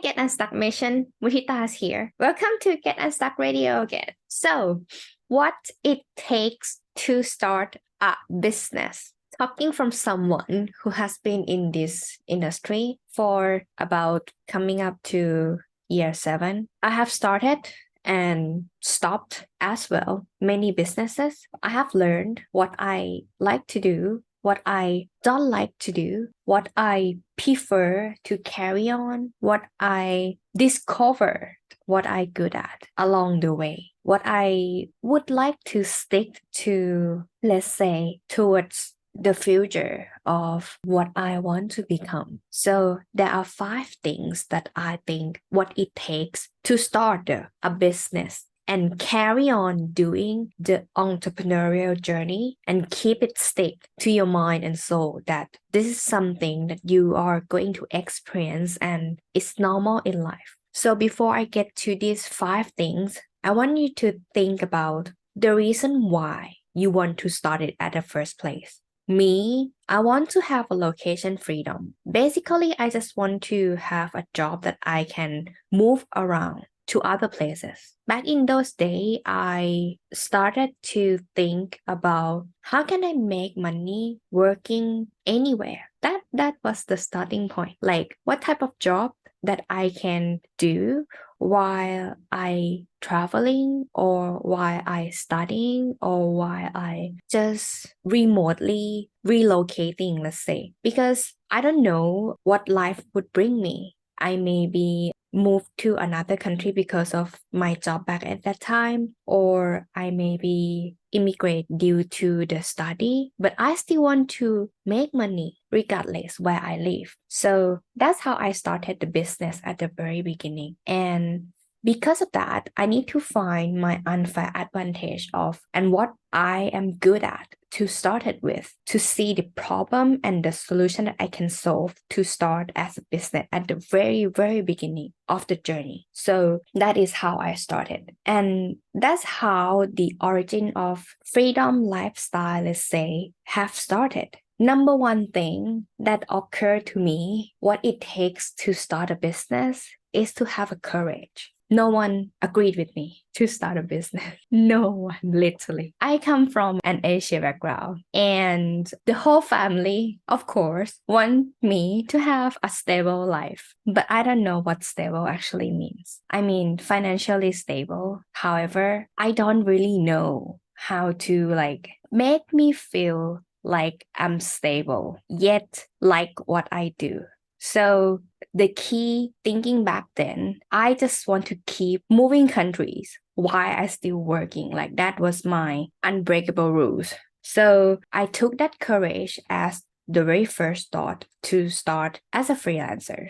Get Unstuck Mission. Mutita is here. Welcome to Get Unstuck Radio again. So, what it takes to start a business. Talking from someone who has been in this industry for about coming up to year 7. I have started and stopped as well many businesses. I have learned what I like to do, what I don't like to do, what I prefer to carry on, what I discovered, what I good at along the way, what I would like to stick to, let's say, towards the future of what I want to become. So there are 5 things that I think what it takes to start a business and carry on doing the entrepreneurial journey and keep it stick to your mind and soul that this is something that you are going to experience and it's normal in life. So before I get to these 5 things, I want you to think about the reason why you want to start it at the first place. Me, I want to have a location freedom. Basically, I just want to have a job that I can move around to other places. Back in those days, I started to think about how can I make money working anywhere. That was the starting point. Like what type of job that I can do while I traveling or while I studying or while I just remotely relocating, let's say, because I don't know what life would bring me. I may be moved to another country because of my job back at that time, or I may be immigrate due to the study, but I still want to make money regardless where I live. So that's how I started the business at the very beginning. And because of that, I need to find my unfair advantage of and what I am good at to start it with, to see the problem and the solution that I can solve to start as a business at the very, very beginning of the journey. So that is how I started. And that's how the origin of freedom lifestyle, let's say, have started. Number 1 thing that occurred to me, what it takes to start a business is to have a courage. No one agreed with me to start a business. No one, literally. I come from an Asia background and the whole family, of course, want me to have a stable life. But I don't know what stable actually means. I mean, financially stable. However, I don't really know how to make me feel like I'm stable, yet like what I do. So the key thinking back then, I just want to keep moving countries while I still working. Like that was my unbreakable rules. So I took that courage as the very first thought to start as a freelancer,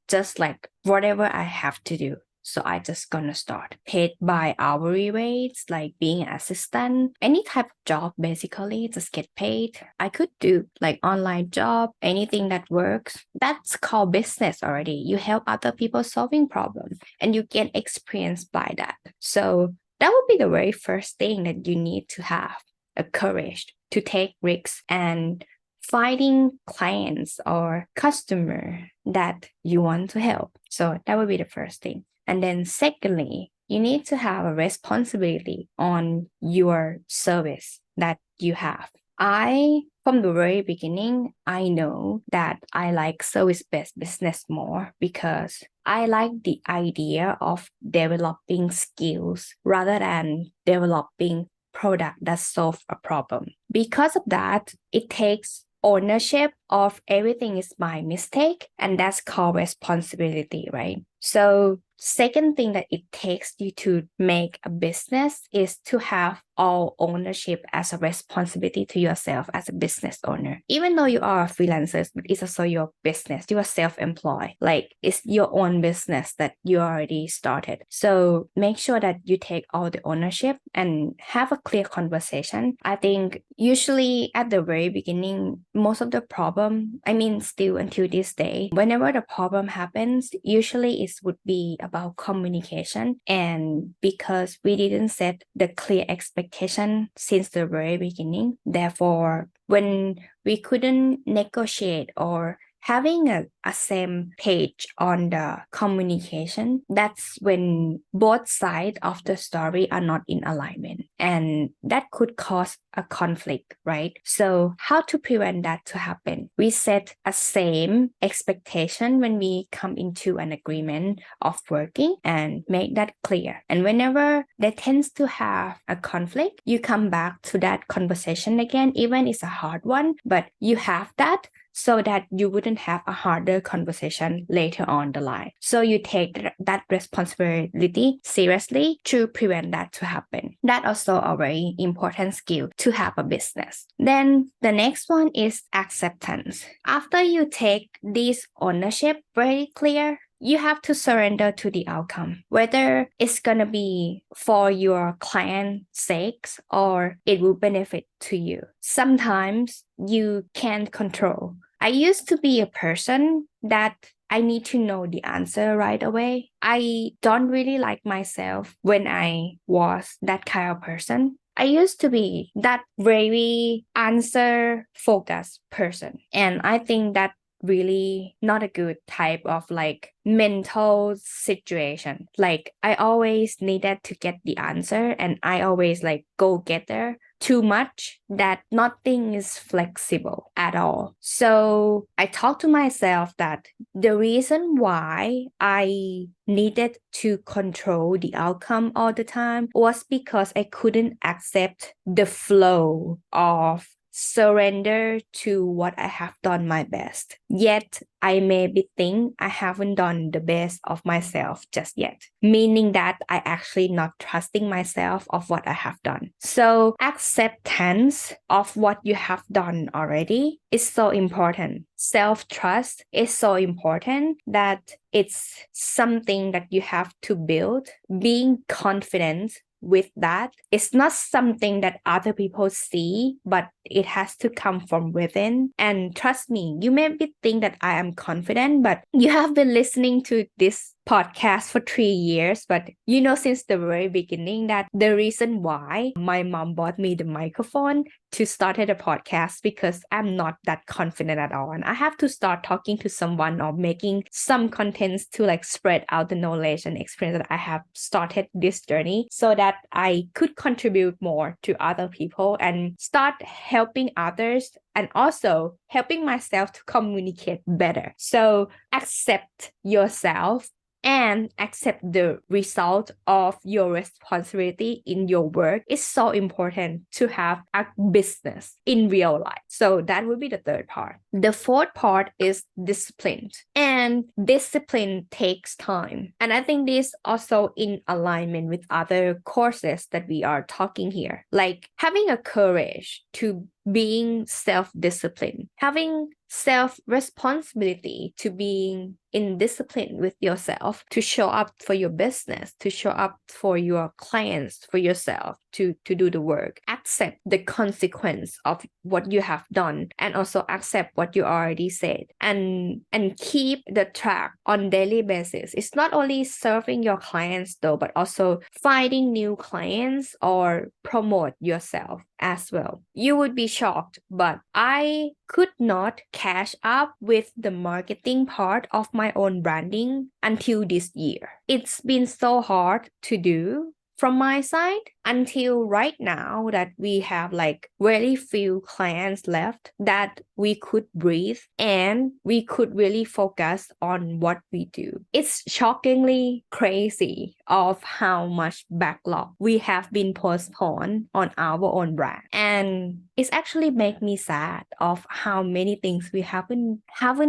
just whatever I have to do. So I just gonna start paid by hourly rates, like being an assistant, any type of job, basically just get paid. I could do like online job, anything that works. That's called business already. You help other people solving problems and you get experience by that. So that would be the very first thing that you need to have, a courage to take risks and finding clients or customer that you want to help. So that would be the first thing. And then secondly, you need to have a responsibility on your service that you have. From the very beginning, I know that I like service-based business more because I like the idea of developing skills rather than developing product that solve a problem. Because of that, it takes ownership of everything is my mistake, and that's called responsibility, right? So second thing that it takes you to make a business is to have all ownership as a responsibility to yourself as a business owner. Even though you are a freelancer, it's also your business. You are self-employed. Like it's your own business that you already started. So make sure that you take all the ownership and have a clear conversation. I think usually at the very beginning, most of the problem, still until this day, whenever the problem happens, usually it would be about communication. And because we didn't set the clear expectation since the very beginning, therefore, when we couldn't negotiate or having a same page on the communication, that's when both sides of the story are not in alignment. And that could cause a conflict, right? So how to prevent that to happen? We set a same expectation when we come into an agreement of working and make that clear. And whenever there tends to have a conflict, you come back to that conversation again, even it's a hard one, but you have that so that you wouldn't have a harder conversation later on the line. So you take that responsibility seriously to prevent that to happen. That also a very important skill to have a business. Then the next one is acceptance. After you take this ownership very clear, you have to surrender to the outcome, whether it's going to be for your client's sakes or it will benefit to you. Sometimes you can't control. I used to be a person that I need to know the answer right away. I don't really like myself when I was that kind of person. I used to be that very answer focused person. And I think that really not a good type of like mental situation. Like I always needed to get the answer and I always like go get there too much that nothing is flexible at all. So I talked to myself that the reason why I needed to control the outcome all the time was because I couldn't accept the flow of surrender to what I have done my best. Yet I maybe think I haven't done the best of myself just yet, meaning that I actually not trusting myself of what I have done. So acceptance of what you have done already is so important. Self-trust is so important that it's something that you have to build. Being confident with that, it's not something that other people see, but it has to come from within. And trust me, you may think that I am confident, but you have been listening to this podcast for 3 years, but you know since the very beginning that the reason why my mom bought me the microphone to start a podcast because I'm not that confident at all, and I have to start talking to someone or making some contents to like spread out the knowledge and experience that I have started this journey so that I could contribute more to other people and start helping others and also helping myself to communicate better. So accept yourself and accept the result of your responsibility in your work is so important to have a business in real life. So that would be the third part. The fourth part is discipline. And discipline takes time. And I think this also in alignment with other courses that we are talking here. Like having a courage to being self-disciplined, having self-responsibility to being in discipline with yourself, to show up for your business, to show up for your clients, for yourself, to do the work. Accept the consequence of what you have done and also accept what you already said and keep the track on daily basis. It's not only serving your clients though, but also finding new clients or promote yourself as well. You would be shocked, but I could not catch up with the marketing part of my own branding until this year. It's been so hard to do from my side until right now that we have like very few clients left that we could breathe and we could really focus on what we do. It's shockingly crazy of how much backlog we have been postponed on our own brand. And it's actually make me sad of how many things we haven't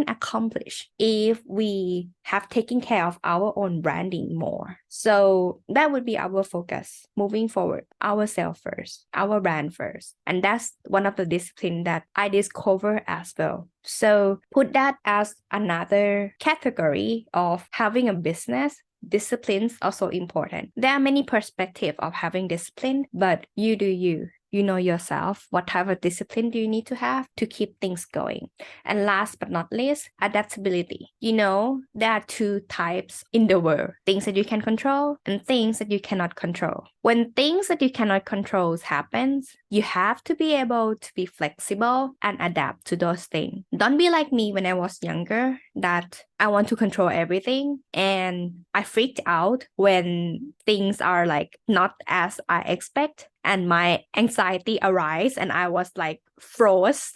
accomplished if we have taken care of our own branding more. So that would be our focus moving forward. Ourselves first, our brand first. And that's one of the disciplines that I discover as well. So put that as another category of having a business. Discipline's also important. There are many perspectives of having discipline, but you do you. You know yourself. What type of discipline do you need to have to keep things going? And last but not least, adaptability. You know, there are two types in the world. Things that you can control and things that you cannot control. when things that you cannot control happens, you have to be able to be flexible and adapt to those things. Don't be like me when I was younger, that I want to control everything and I freaked out when things are like not as I expect, and my anxiety arise and I was like froze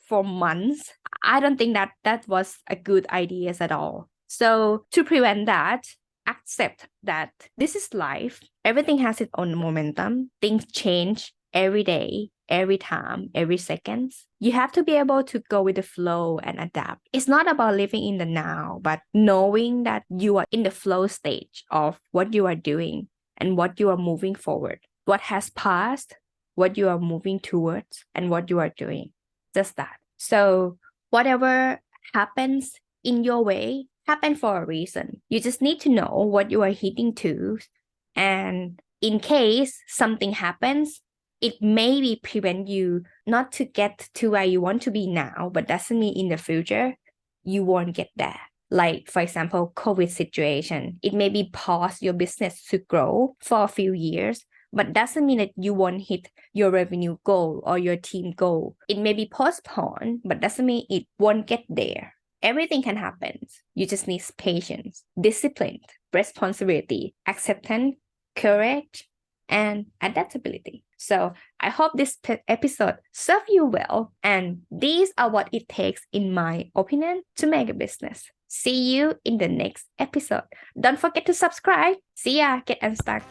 for months. I don't think that was a good idea at all. So to prevent that, accept that this is life. Everything has its own momentum. Things change every day, every time, every second. You have to be able to go with the flow and adapt. It's not about living in the now, but knowing that you are in the flow stage of what you are doing and what you are moving forward. What has passed, what you are moving towards, and what you are doing. Just that. So whatever happens in your way, happen for a reason. You just need to know what you are heading to. And in case something happens, it maybe prevent you not to get to where you want to be now, but doesn't mean in the future you won't get there. Like, for example, COVID situation. It maybe pause your business to grow for a few years, but doesn't mean that you won't hit your revenue goal or your team goal. It may be postponed, but doesn't mean it won't get there. Everything can happen. You just need patience, discipline, responsibility, acceptance, courage, and adaptability. So I hope this episode served you well. And these are what it takes, in my opinion, to make a business. See you in the next episode. Don't forget to subscribe. See ya. Get unstuck.